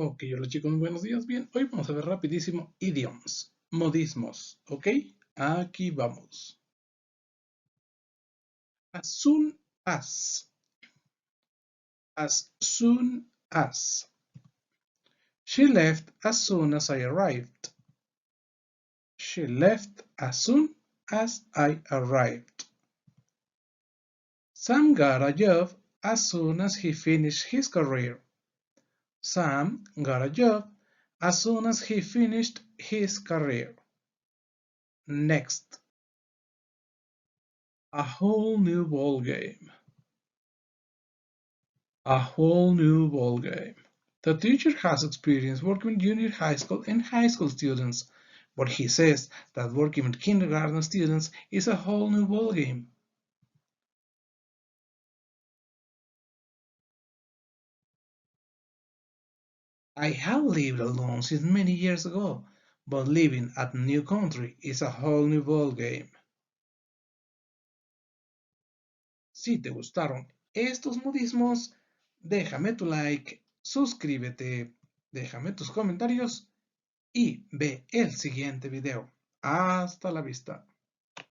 Ok, hola chicos, muy buenos días. Bien, hoy vamos a ver rapidísimo idioms, modismos, ¿ok? Aquí vamos. As soon as, as soon as. She left as soon as I arrived. She left as soon as I arrived. Sam got a job as soon as he finished his career. Sam got a job as soon as he finished his career. Next. A whole new ball game. A whole new ball game. The teacher has experience working with junior high school and high school students, but he says that working with kindergarten students is a whole new ball game. I have lived alone since many years ago, but living at a new country is a whole new ball game. Si te gustaron estos modismos, déjame tu like, suscríbete, déjame tus comentarios y ve el siguiente video. Hasta la vista.